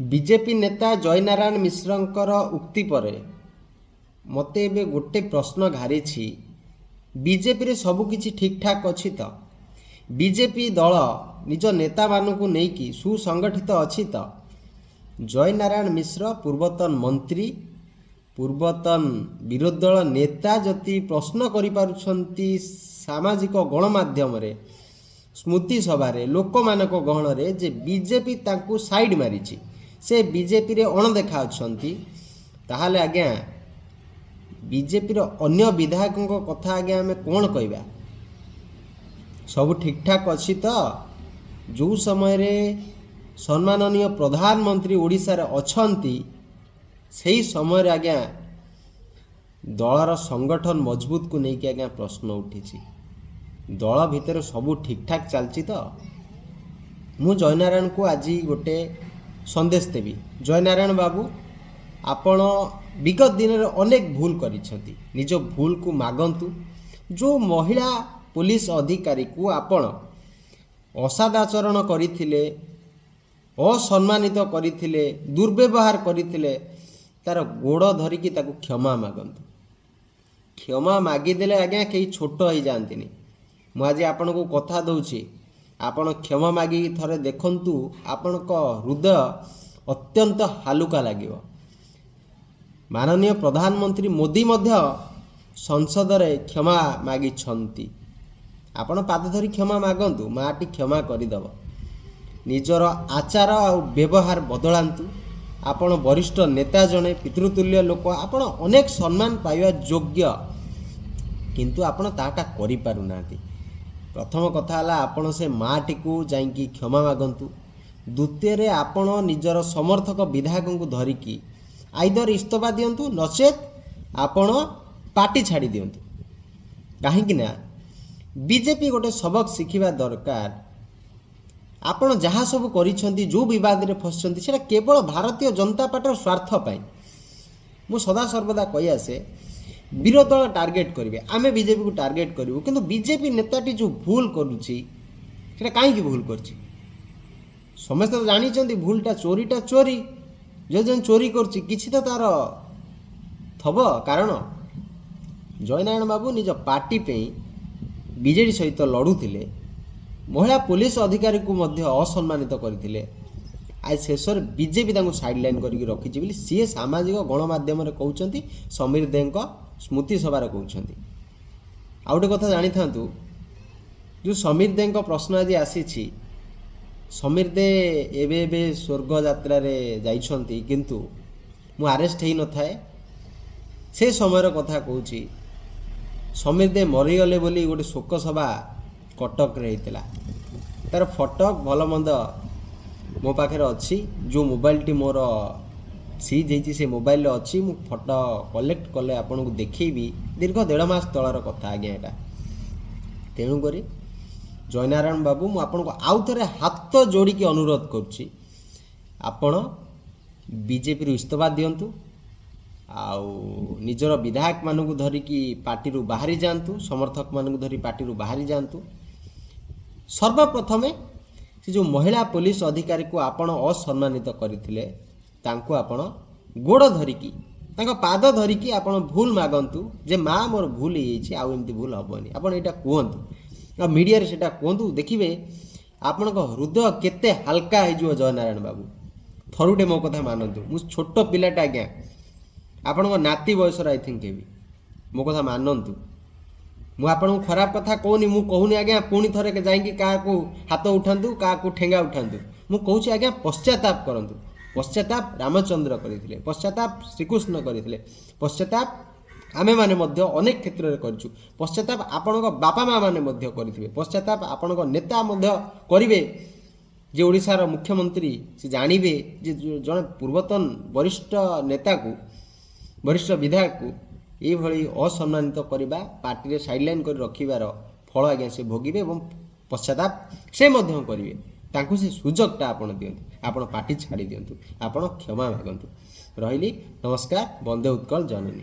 BJP नेता जयनारायण मिश्रंकर उक्ति पर मते एबे गोटे प्रश्न घारी बीजेपी रे सबकिछि ठीक ठाक अच्छी तो बीजेपी दल निज नेता मानू नहीं सुसंगठित अच्छी तो जयनारायण मिश्र पूर्वतन मंत्री पूर्वतन विरोधी दल नेता जति प्रश्न करिपारुछंती सामाजिक गणमाध्यम रे स्मृति सभा लोक मानक गहन रे जे बीजेपी तांकु साइड मारिछि से बीजेपी रे अणदेखा अछंती ताहाले आज्ञा बीजेपी रो अन्य विधायकों कथा आज्ञा आमे कोन कहबा सब ठीक ठाक अच्छी तो जो समय रे सम्माननीय प्रधानमंत्री ओडिशा रे अछंती सही समय रे आज्ञा दलर संगठन मजबूत को नहीं कि आज्ञा प्रश्न उठी दल भितर सब ठीक ठाक चलती तो मु जयनारायण को आज गोटे संदेश देवी। जयनारायण बाबू आपण विगत दिन में अनेक भूल करिसेंती निज भूल को मागंतु जो महिला पुलिस अधिकारी को आपण असादाचरण करथिले असम्मानित करथिले दुर्व्यवहार करथिले तार गोड़ धरिकी ताको क्षमा मागंतु क्षमा मागिदेले आज्ञा कई छोट हो जाती मु आज आपण को कथा दउछि आपण क्षमा मागी थरे देखंतु आपण को हृदय अत्यंत हालुका लागिव। माननीय प्रधानमंत्री मोदी मध्य संसद रे क्षमा मागी छंती आपण पाद धरी क्षमा मागंतु माटी क्षमा करदब निजर आचार और व्यवहार बदलांतु आपण वरिष्ठ नेता जने पितृतुल्य लोक आपण अनेक सम्मान पाइबा योग्य किंतु आपण ताटा करि पारु नाती। प्रथम कथा हला आपण से माटी को जाइकी क्षमा मागंतु द्वितीय रे आपण निजर समर्थक विधायकों को धरिकी आइदर इस्तफा दियंतु नचेत आपण पार्टी छाड़ी दियंतु काहेकि ना बीजेपी गोटे सबक शिखिबा दरकार। आपण जहाँ सब करिसेंती जो विवाद रे फसचंती सेटा केवल भारतीय जनता पार्टी स्वार्थ पाई मु सदा सर्वदा कहि आसे विरोधी दल टार्गेट करेंगे आमे बीजेपी को टार्गेट करूँ किंतु बीजेपी नेताटी जो भूल करुच्ची सेटा कहीं भूल करछि समस्त तो जानी भूलटा चोरीटा चोरी जो जन चोरी करछि किछि तो तार थब कारण जयनारायण बाबू निज पार्टी पे बीजेडी सहित लड़ुले महिला पुलिस अधिकारी को मध्य असम्मानित करथिले आज शेष बीजेपी साइडलाइन करके रखी सी सामाजिक गणमाध्यम कहते समीर दे स्मृति सभार कहते आ गोटे कथा जानी था जो समीर दे प्रश्न आज आसी समीर दे एबे स्वर्ग यात्रा जाइछंती किंतु मु अरेस्ट हो न थाए से समय कथा कहूँ समीर दे मरीगले बोली गोटे शोक सभा कटक रे होता तार फटक भल मंद मो पाखे अच्छी जो मोबाइल टी मोर सीज होती से मोबाइल अच्छी मु फोटो कलेक्ट कले आपन को देखी दीर्घ 1.5 मास तलर कथा आज्ञा यहाँ तेणुक जयनारायण बाबू मु आपन को आउ थे हाथ जोड़ी की अनुरोध करुच्ची आपण बीजेपी रु इस्तफा दियंतु आउ निजर विधायक मानू धरिकी पार्टी रु बाहरी जातु समर्थक मानू धरी पार्टी रु बाहरी जातु सर्वप्रथमे से जो महिला पुलिस अधिकारी को आपण असम्मानित करथिले तांको आपण गोड़ धरिकी तांको पाद धरिकी आपण भूल मागंतु जे माँ मोर भूल हो आउ एमती भूल हेनी आपण एटा कहतु मीडिया रे सेटा कहतु देखिए आपण हृदय केते हल्का हो जयनारायण बाबू थरुटे मो कथा मानतु मु छोट पिलाटा आज्ञा आपण नाती बयसर आई थिंक हेबी मो कथा मानतु मु आपन खराब कथा कहूनी मु कहूनी आज्ञा पुणी थरे के जाइकी क्या हाथ उठातु क्या ठेंगा उठातु मु कहूँ आज्ञा पश्चाताप करतु पश्चाताप रामचंद्र करते पश्चाताप श्रीकृष्ण करते पश्चाताप आमे माने मध्य अनेक क्षेत्र में करछु पश्चाताप आपण बापा माँ माने मध्य करिथिबे पश्चाताप आपण नेता मध्य करिवे जे ओडिशार मुख्यमंत्री से जानिबे जे जने पूर्वतन वरिष्ठ नेता को वरिष्ठ विधायक को ये भली असम्मानित करवा पार्टी साइडलाइन कर रखिबार फल आज्ञा से भोगिबे एवं पश्चाताप से मध्य करिवे तांकु से सुजोगटा आपण दियंतु आपण पार्टी छाड़ी दियंतु आपण क्षमा मागंतु रहिली नमस्कार। वंदे उत्कल जननी।